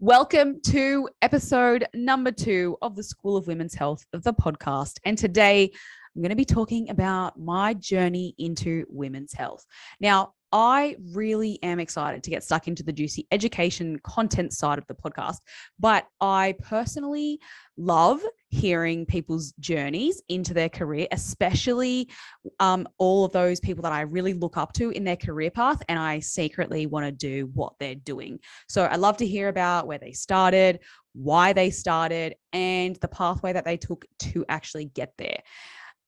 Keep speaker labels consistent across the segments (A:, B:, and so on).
A: Welcome to episode number 2 of the School of Women's Health, the podcast. And today I'm going to be talking about my journey into women's health. Now, I really am excited to get stuck into the juicy education content side of the podcast, but I personally love hearing people's journeys into their career, especially all of those people that I really look up to in their career path, and I secretly want to do what they're doing. So I love to hear about where they started, why they started, and the pathway that they took to actually get there.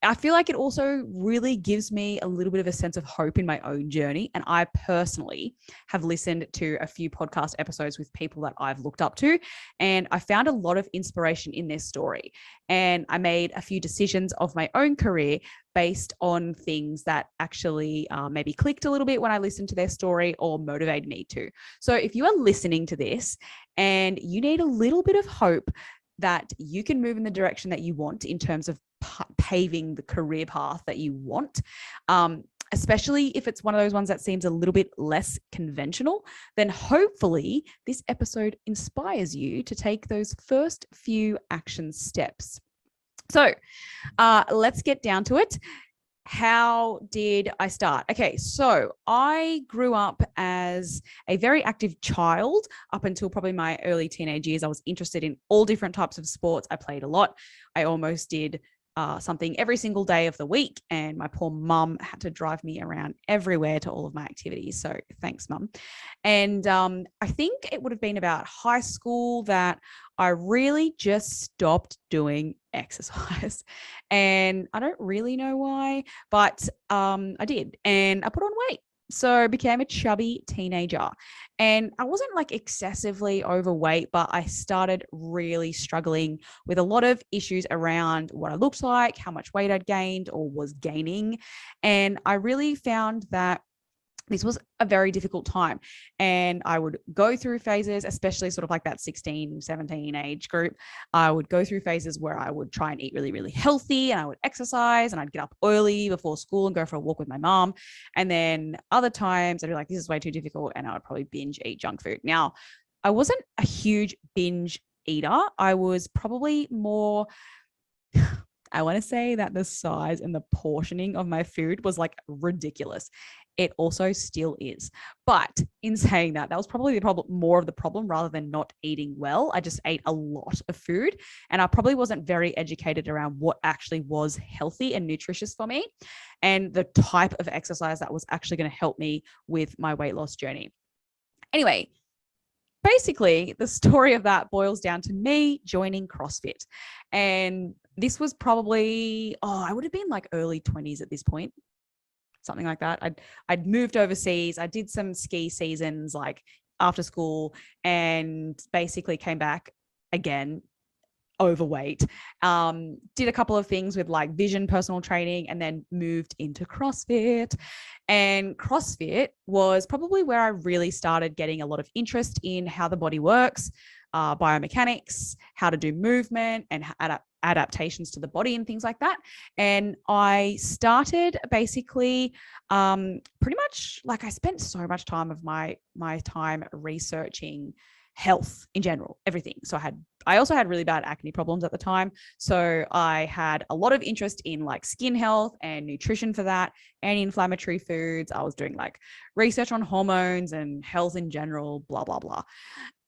A: I feel like it also really gives me a little bit of a sense of hope in my own journey. And I personally have listened to a few podcast episodes with people that I've looked up to, and I found a lot of inspiration in their story. And I made a few decisions of my own career based on things that actually maybe clicked a little bit when I listened to their story or motivated me to. So if you are listening to this and you need a little bit of hope that you can move in the direction that you want in terms of paving the career path that you want, especially if it's one of those ones that seems a little bit less conventional, then hopefully this episode inspires you to take those first few action steps. So let's get down to it. How did I start? Okay, so I grew up as a very active child up until probably my early teenage years. I was interested in all different types of sports. I played a lot. I almost did something every single day of the week, and my poor mum had to drive me around everywhere to all of my activities. So thanks, mum. And I think it would have been about high school that I really just stopped doing exercise. And I don't really know why, but I did. And I put on weight. So I became a chubby teenager, and I wasn't like excessively overweight, but I started really struggling with a lot of issues around what I looked like, how much weight I'd gained or was gaining. And I really found that this was a very difficult time. And I would go through phases, especially sort of like that 16, 17 age group. I would go through phases where I would try and eat really, really healthy, and I would exercise, and I'd get up early before school and go for a walk with my mom. And then other times I'd be like, this is way too difficult, and I would probably binge eat junk food. Now, I wasn't a huge binge eater. I was probably more I want to say that the size and the portioning of my food was like ridiculous. It also still is. But in saying that, that was probably the problem, more of the problem rather than not eating well. I just ate a lot of food, and I probably wasn't very educated around what actually was healthy and nutritious for me and the type of exercise that was actually going to help me with my weight loss journey. Anyway, basically, the story of that boils down to me joining CrossFit. And this was probably, I would have been like early 20s at this point, something like that. I'd moved overseas. I did some ski seasons like after school, and basically came back again overweight. Did a couple of things with like vision personal training, and then moved into CrossFit. And CrossFit was probably where I really started getting a lot of interest in how the body works, biomechanics, how to do movement, and adaptations to the body and things like that. And I started basically pretty much like I spent so much time of my time researching health in general, everything. So I also had really bad acne problems at the time. So I had a lot of interest in like skin health and nutrition for that, anti-inflammatory foods. I was doing like research on hormones and health in general, blah, blah, blah.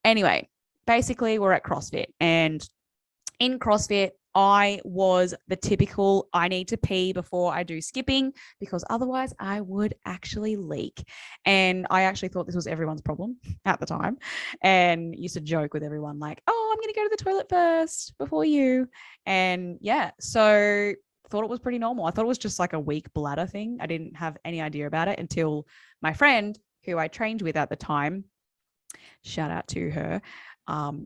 A: Anyway, basically we're at CrossFit, and in CrossFit, I was the typical, I need to pee before I do skipping because otherwise I would actually leak. And I actually thought this was everyone's problem at the time, and used to joke with everyone like, oh, I'm going to go to the toilet first before you. And yeah, so thought it was pretty normal. I thought it was just like a weak bladder thing. I didn't have any idea about it until my friend who I trained with at the time, shout out to her.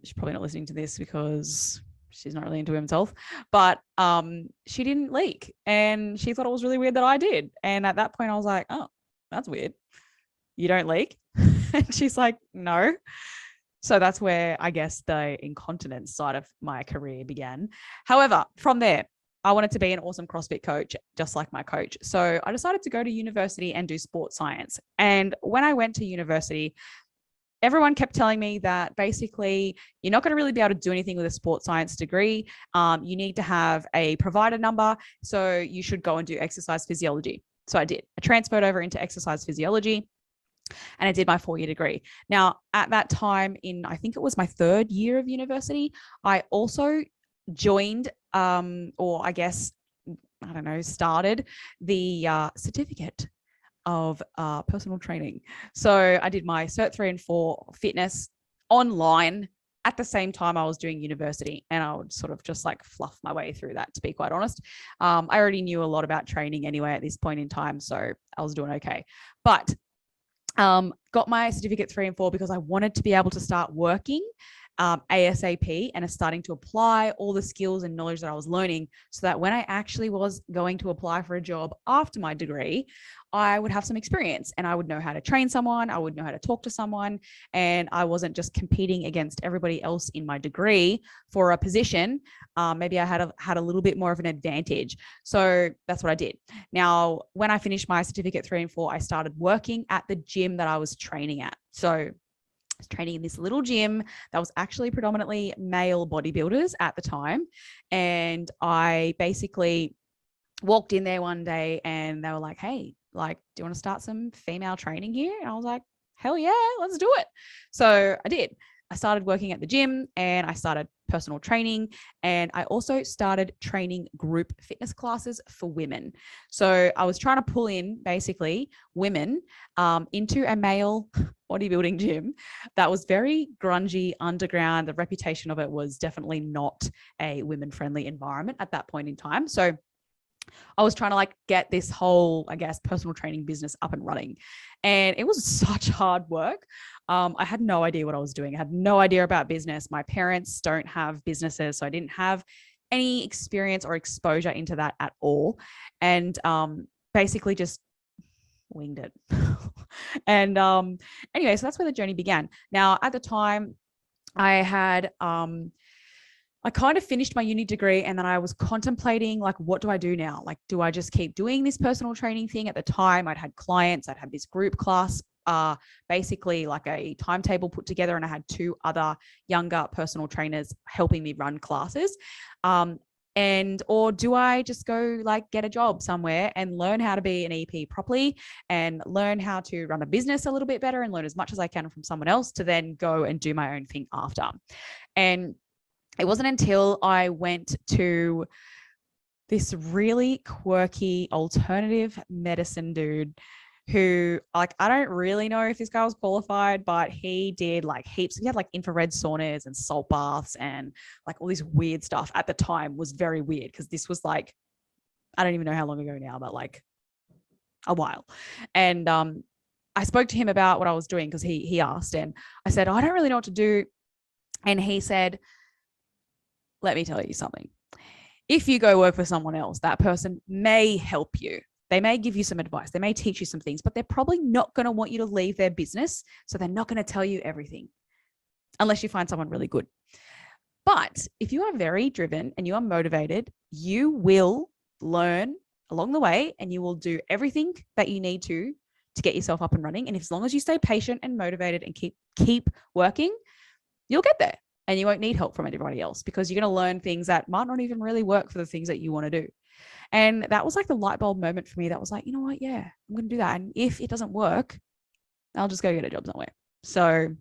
A: She's probably not listening to this because she's not really into women's health, but she didn't leak, and she thought it was really weird that I did. And at that point I was like, oh, that's weird. You don't leak? And she's like, no. So that's where I guess the incontinence side of my career began. However, from there, I wanted to be an awesome CrossFit coach, just like my coach. So I decided to go to university and do sports science. And when I went to university, everyone kept telling me that basically you're not going to really be able to do anything with a sports science degree. You need to have a provider number. So you should go and do exercise physiology. So I did. I transferred over into exercise physiology and I did my 4-year degree. Now, at that time I think it was my 3rd year of university, I also joined, or I guess, I don't know, started the certificate of personal training. So I did my Cert 3 and 4 fitness online at the same time I was doing university, and I would sort of just like fluff my way through that, to be quite honest. I already knew a lot about training anyway at this point in time, so I was doing okay. But got my certificate 3 and 4 because I wanted to be able to start working ASAP and starting to apply all the skills and knowledge that I was learning, so that when I actually was going to apply for a job after my degree, I would have some experience and I would know how to train someone, I would know how to talk to someone, and I wasn't just competing against everybody else in my degree for a position. Maybe I had a little bit more of an advantage. So that's what I did. Now, when I finished my certificate 3 and 4, I started working at the gym that I was training at. So I was training in this little gym that was actually predominantly male bodybuilders at the time. And I basically walked in there one day and they were like, hey, like, do you want to start some female training here? And I was like, hell yeah, let's do it. So I did. I started working at the gym and I started personal training, and I also started training group fitness classes for women. So I was trying to pull in basically women into a male bodybuilding gym that was very grungy, underground. The reputation of it was definitely not a women-friendly environment at that point in time. So I was trying to like get this whole, I guess, personal training business up and running. And it was such hard work. I had no idea what I was doing. I had no idea about business. My parents don't have businesses, so I didn't have any experience or exposure into that at all. And basically just winged it. And anyway, so that's where the journey began. Now, at the time, I kind of finished my uni degree, and then I was contemplating, like, what do I do now? Like, do I just keep doing this personal training thing? At the time, I'd had clients, I'd had this group class, basically like a timetable put together, and I had 2 other younger personal trainers helping me run classes. Or do I just go like get a job somewhere and learn how to be an EP properly and learn how to run a business a little bit better and learn as much as I can from someone else to then go and do my own thing after? And it wasn't until I went to this really quirky alternative medicine dude who, like, I don't really know if this guy was qualified, but he did like heaps. He had like infrared saunas and salt baths and like all this weird stuff. At the time was very weird because this was like, I don't even know how long ago now, but like a while. And I spoke to him about what I was doing because he asked, and I said, I don't really know what to do. And he said, let me tell you something. If you go work for someone else, that person may help you. They may give you some advice. They may teach you some things, but they're probably not going to want you to leave their business. So they're not going to tell you everything unless you find someone really good. But if you are very driven and you are motivated, you will learn along the way and you will do everything that you need to get yourself up and running. And as long as you stay patient and motivated and keep working, you'll get there. And you won't need help from anybody else because you're going to learn things that might not even really work for the things that you want to do. And that was like the light bulb moment for me. That was like, you know what? Yeah, I'm going to do that. And if it doesn't work, I'll just go get a job somewhere. So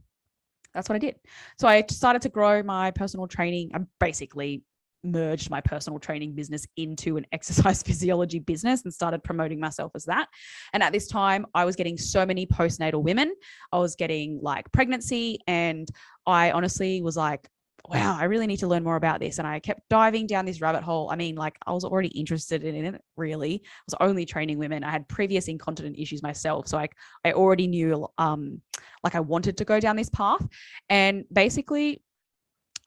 A: that's what I did. So I started to grow my personal training. I basically merged my personal training business into an exercise physiology business and started promoting myself as that. And at this time, I was getting so many postnatal women. I was getting like pregnancy, and I honestly was like, wow, I really need to learn more about this. And I kept diving down this rabbit hole. I mean, like I was already interested in it, really. I was only training women. I had previous incontinent issues myself. So I already knew like I wanted to go down this path. And basically,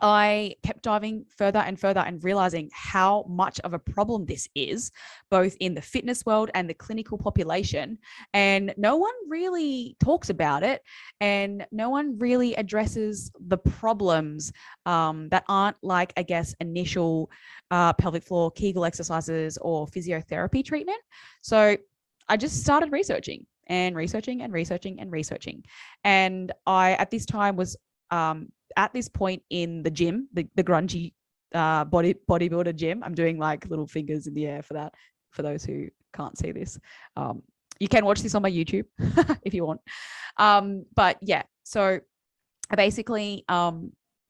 A: I kept diving further and further and realizing how much of a problem this is, both in the fitness world and the clinical population. And no one really talks about it, and no one really addresses the problems that aren't like, I guess, initial pelvic floor Kegel exercises or physiotherapy treatment. So I just started researching. and researching and researching and researching. And I, at this time, was at this point in the gym, the grungy bodybuilder gym. I'm doing like little fingers in the air for that, for those who can't see this. You can watch this on my YouTube if you want. But yeah, so I basically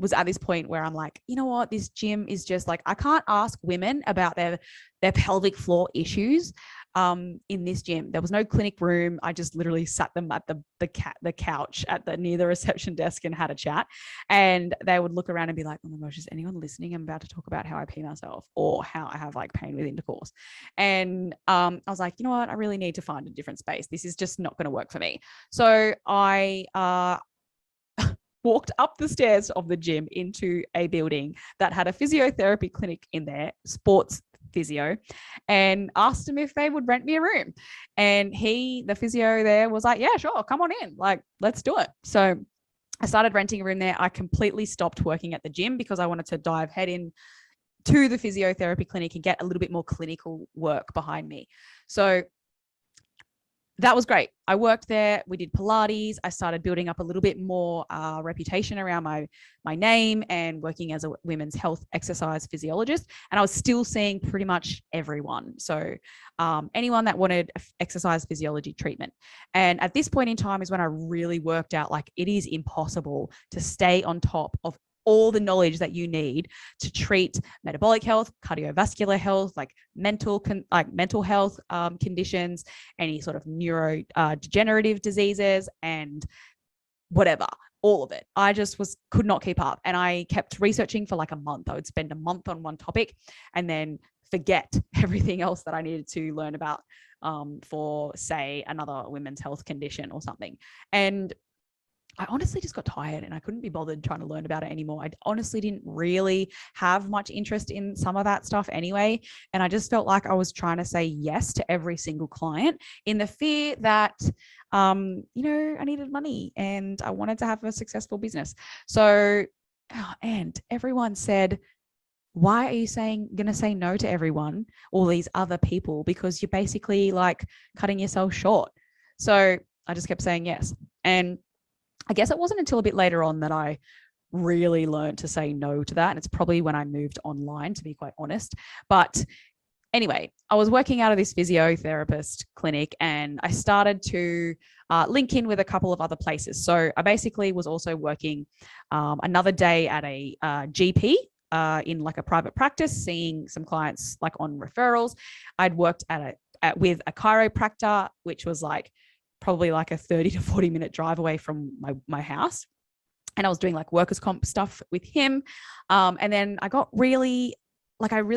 A: was at this point where I'm like, you know what, this gym is just like, I can't ask women about their pelvic floor issues in this gym. There was no clinic room. I just literally sat them at the couch near the reception desk and had a chat. And they would look around and be like, oh my gosh, is anyone listening? I'm about to talk about how I pee myself or how I have like pain with intercourse. And I was like, you know what, I really need to find a different space. This is just not going to work for me. So I walked up the stairs of the gym into a building that had a physiotherapy clinic in there, sports physio, and asked him if they would rent me a room. And the physio there was like, yeah, sure, come on in, like, let's do it. So I started renting a room there. I completely stopped working at the gym because I wanted to dive head in to the physiotherapy clinic and get a little bit more clinical work behind me. So that was great. I worked there. We did Pilates. I started building up a little bit more reputation around my name and working as a women's health exercise physiologist. And I was still seeing pretty much everyone. So anyone that wanted exercise physiology treatment. And at this point in time is when I really worked out, like, it is impossible to stay on top of all the knowledge that you need to treat metabolic health, cardiovascular health, like mental health conditions, any sort of neurodegenerative diseases, and whatever, all of it. I just could not keep up. And I kept researching for like a month. I would spend a month on one topic and then forget everything else that I needed to learn about for, say, another women's health condition or something. And I honestly just got tired and I couldn't be bothered trying to learn about it anymore. I honestly didn't really have much interest in some of that stuff anyway. And I just felt like I was trying to say yes to every single client in the fear that, I needed money and I wanted to have a successful business. So, and everyone said, why are you going to say no to everyone, all these other people, because you're basically like cutting yourself short. So I just kept saying yes. And I guess it wasn't until a bit later on that I really learned to say no to that. And it's probably when I moved online, to be quite honest. But anyway, I was working out of this physiotherapist clinic and I started to link in with a couple of other places. So I basically was also working another day at a GP in like a private practice, seeing some clients like on referrals. I'd worked with a chiropractor, which was like probably like a 30 to 40 minute drive away from my house. And I was doing like workers' comp stuff with him. And then I really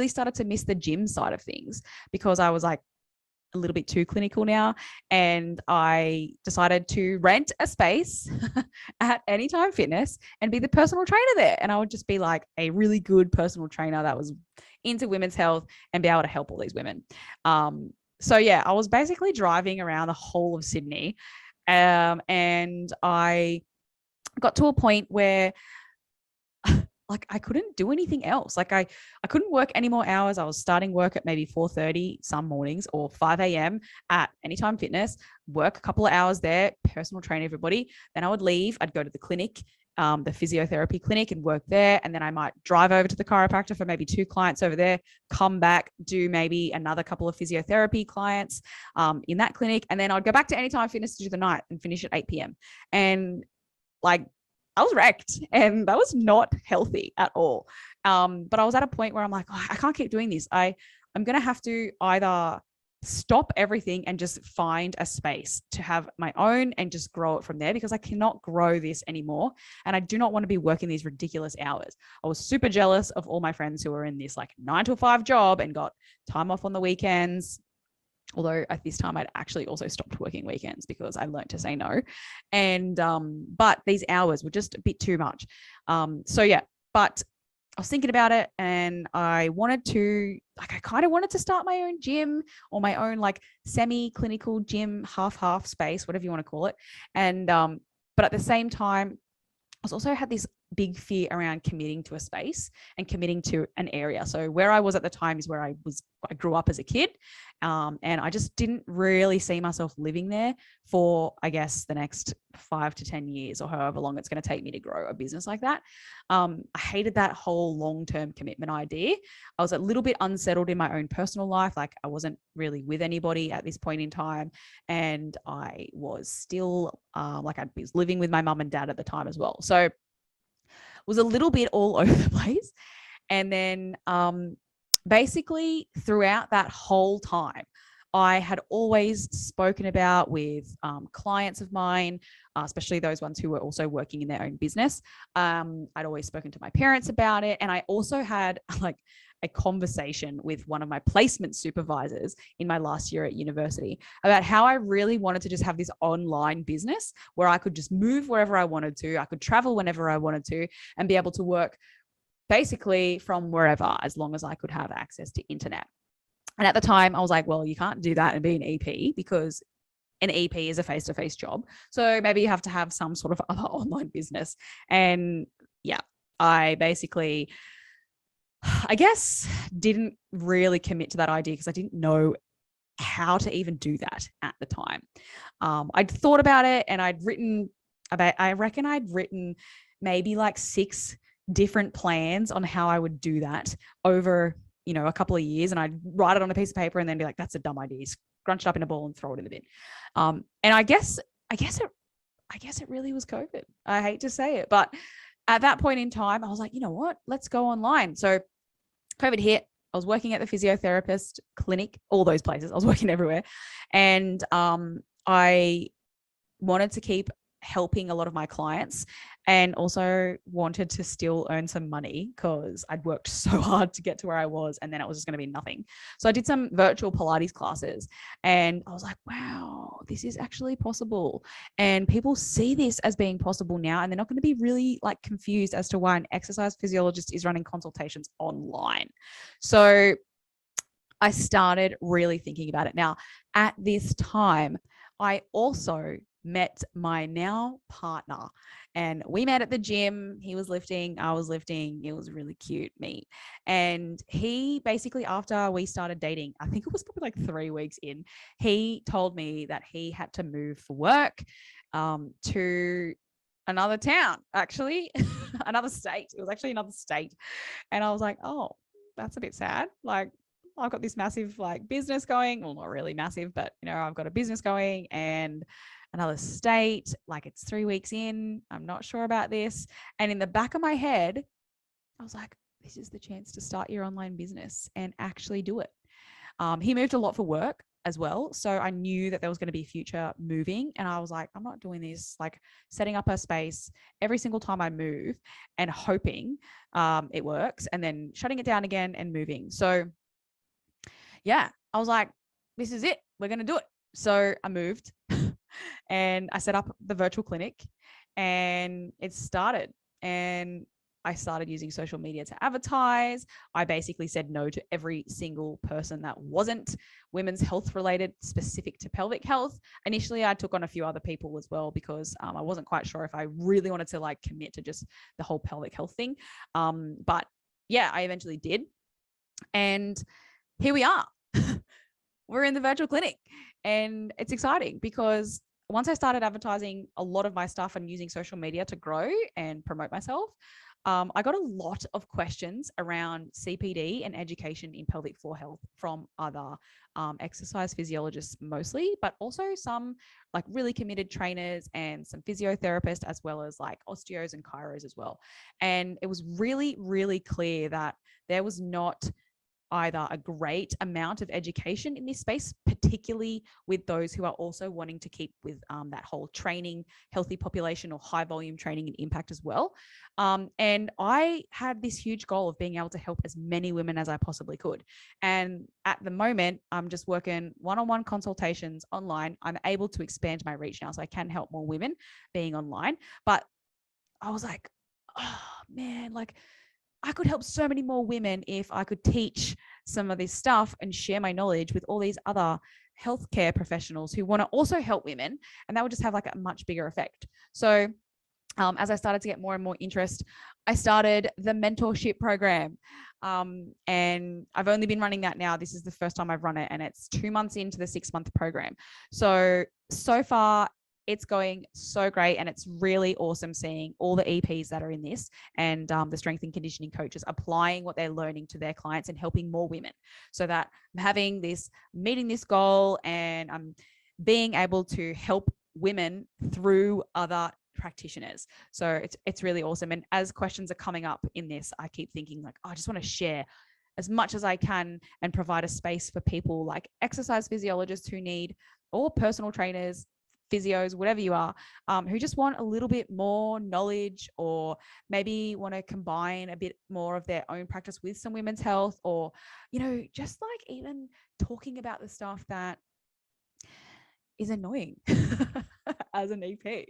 A: started to miss the gym side of things because I was like a little bit too clinical now. And I decided to rent a space at Anytime Fitness and be the personal trainer there. And I would just be like a really good personal trainer that was into women's health and be able to help all these women. So yeah, I was basically driving around the whole of Sydney, and I got to a point where like I couldn't do anything else. Like I couldn't work any more hours. I was starting work at maybe 4:30 some mornings or 5 a.m. at Anytime Fitness, work a couple of hours there, personal train everybody. Then I would leave. I'd go to the clinic, the physiotherapy clinic, and work there. And then I might drive over to the chiropractor for maybe 2 clients over there, come back, do maybe another couple of physiotherapy clients in that clinic. And then I'd go back to Anytime Fitness to do the night and finish at 8 p.m. And like, I was wrecked and that was not healthy at all. But I was at a point where I'm like, oh, I can't keep doing this. I'm going to have to either stop everything and just find a space to have my own and just grow it from there, because I cannot grow this anymore. And I do not want to be working these ridiculous hours. I was super jealous of all my friends who were in this like 9 to 5 job and got time off on the weekends. Although at this time I'd actually also stopped working weekends because I learned to say no. And, but these hours were just a bit too much. So yeah, but I was thinking about it and I kind of wanted to start my own gym or my own like semi-clinical gym, half space, whatever you want to call it. And, but at the same time, I also had this big fear around committing to a space and committing to an area. So where I was at the time is where I grew up as a kid. And I just didn't really see myself living there for, I guess, the next 5 to 10 years or however long it's going to take me to grow a business like that. I hated that whole long-term commitment idea. I was a little bit unsettled in my own personal life. Like I wasn't really with anybody at this point in time. And I was still like I was living with my mum and dad at the time as well. So was a little bit all over the place. And then basically throughout that whole time, I had always spoken about with clients of mine, especially those ones who were also working in their own business. I'd always spoken to my parents about it. And I also had like a conversation with one of my placement supervisors in my last year at university about how I really wanted to just have this online business where I could just move wherever I wanted to. I could travel whenever I wanted to and be able to work basically from wherever, as long as I could have access to internet. And at the time I was like, well, you can't do that and be an EP because an EP is a face-to-face job. So maybe you have to have some sort of other online business. And yeah, I basically, I guess, didn't really commit to that idea because I didn't know how to even do that at the time. I'd thought about it and I reckon I'd written maybe like 6 different plans on how I would do that over, a couple of years. And I'd write it on a piece of paper and then be like, that's a dumb idea. Scrunch it up in a ball and throw it in the bin. And I guess it really was COVID. I hate to say it, but at that point in time, I was like, you know what? Let's go online. So COVID hit. I was working at the physiotherapist clinic, all those places. I was working everywhere. And I wanted to keep helping a lot of my clients and also wanted to still earn some money because I'd worked so hard to get to where I was and then it was just going to be nothing. So I did some virtual Pilates classes and I was like, wow, this is actually possible. And people see this as being possible now and they're not going to be really like confused as to why an exercise physiologist is running consultations online. So I started really thinking about it. Now, at this time, I also met my now partner and we met at the gym. He was lifting, I was lifting. It was a really cute meet. And he basically, after we started dating, I think it was probably like 3 weeks in, he told me that he had to move for work to another town, actually, another state. It was actually another state. And I was like, oh, that's a bit sad. Like, I've got this massive like business going. Well, not really massive, but I've got a business going and another state, like it's 3 weeks in. I'm not sure about this. And in the back of my head, I was like, this is the chance to start your online business and actually do it. He moved a lot for work as well. So I knew that there was going to be future moving. And I was like, I'm not doing this, like setting up a space every single time I move and hoping it works and then shutting it down again and moving. So yeah, I was like, this is it. We're going to do it. So I moved and I set up the virtual clinic and it started. And I started using social media to advertise. I basically said no to every single person that wasn't women's health related, specific to pelvic health. Initially, I took on a few other people as well because I wasn't quite sure if I really wanted to like commit to just the whole pelvic health thing. But yeah, I eventually did. And here we are. We're in the virtual clinic and it's exciting because once I started advertising a lot of my stuff and using social media to grow and promote myself, I got a lot of questions around CPD and education in pelvic floor health from other exercise physiologists mostly, but also some like really committed trainers and some physiotherapists, as well as like osteos and chiros as well. And it was really, really clear that there was not either a great amount of education in this space, particularly with those who are also wanting to keep with that whole training, healthy population or high volume training and impact as well. And I had this huge goal of being able to help as many women as I possibly could. And at the moment, I'm just working one-on-one consultations online. I'm able to expand my reach now, so I can help more women being online. But I was like, oh man, like I could help so many more women if I could teach some of this stuff and share my knowledge with all these other healthcare professionals who want to also help women, and that would just have like a much bigger effect. So as I started to get more and more interest, I started the mentorship program. And I've only been running that now. This is the first time I've run it, and it's 2 months into the 6-month program. So far, it's going so great, and it's really awesome seeing all the EPs that are in this and the strength and conditioning coaches applying what they're learning to their clients and helping more women, so that I'm having this, meeting this goal, and I'm being able to help women through other practitioners. So it's really awesome. And as questions are coming up in this, I keep thinking like, oh, I just want to share as much as I can and provide a space for people like exercise physiologists who need, or personal trainers, physios, whatever you are, who just want a little bit more knowledge, or maybe want to combine a bit more of their own practice with some women's health, or, just like even talking about the stuff that is annoying as an EP,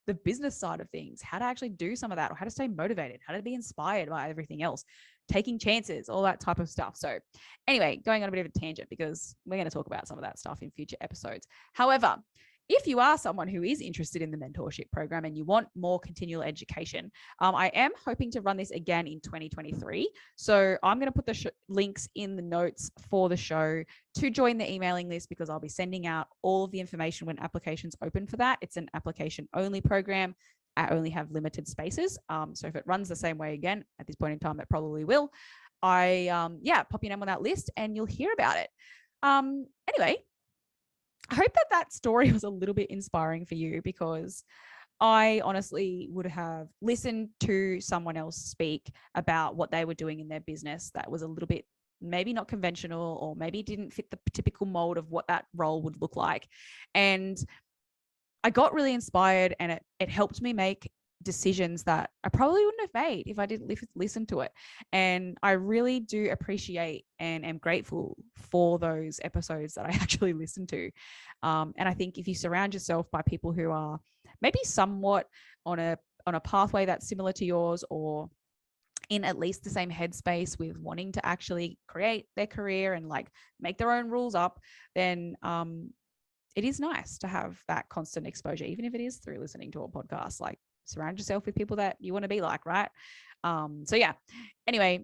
A: the business side of things, how to actually do some of that, or how to stay motivated, how to be inspired by everything else, taking chances, all that type of stuff. So anyway, going on a bit of a tangent, because we're going to talk about some of that stuff in future episodes. However, if you are someone who is interested in the mentorship program and you want more continual education, I am hoping to run this again in 2023. So I'm going to put the links in the notes for the show to join the emailing list, because I'll be sending out all of the information when applications open for that. It's an application only program. I only have limited spaces. So if it runs the same way again, at this point in time, it probably will. Pop your name on that list and you'll hear about it. Anyway, I hope that story was a little bit inspiring for you, because I honestly would have listened to someone else speak about what they were doing in their business that was a little bit maybe not conventional, or maybe didn't fit the typical mold of what that role would look like. And I got really inspired, and it helped me make decisions that I probably wouldn't have made if I didn't listen to it. And I really do appreciate and am grateful for those episodes that I actually listened to. And I think if you surround yourself by people who are maybe somewhat on a pathway that's similar to yours, or in at least the same headspace with wanting to actually create their career and like make their own rules up, then it is nice to have that constant exposure, even if it is through listening to a podcast. Like, surround yourself with people that you want to be like, right? Anyway,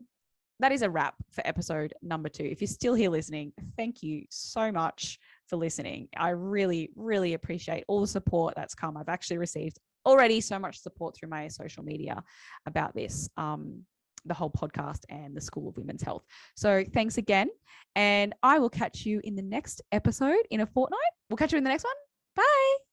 A: that is a wrap for episode number 2. If you're still here listening, thank you so much for listening. I really, really appreciate all the support that's come. I've actually received already so much support through my social media about this, the whole podcast and the School of Women's Health. So thanks again. And I will catch you in the next episode in a fortnight. We'll catch you in the next one. Bye.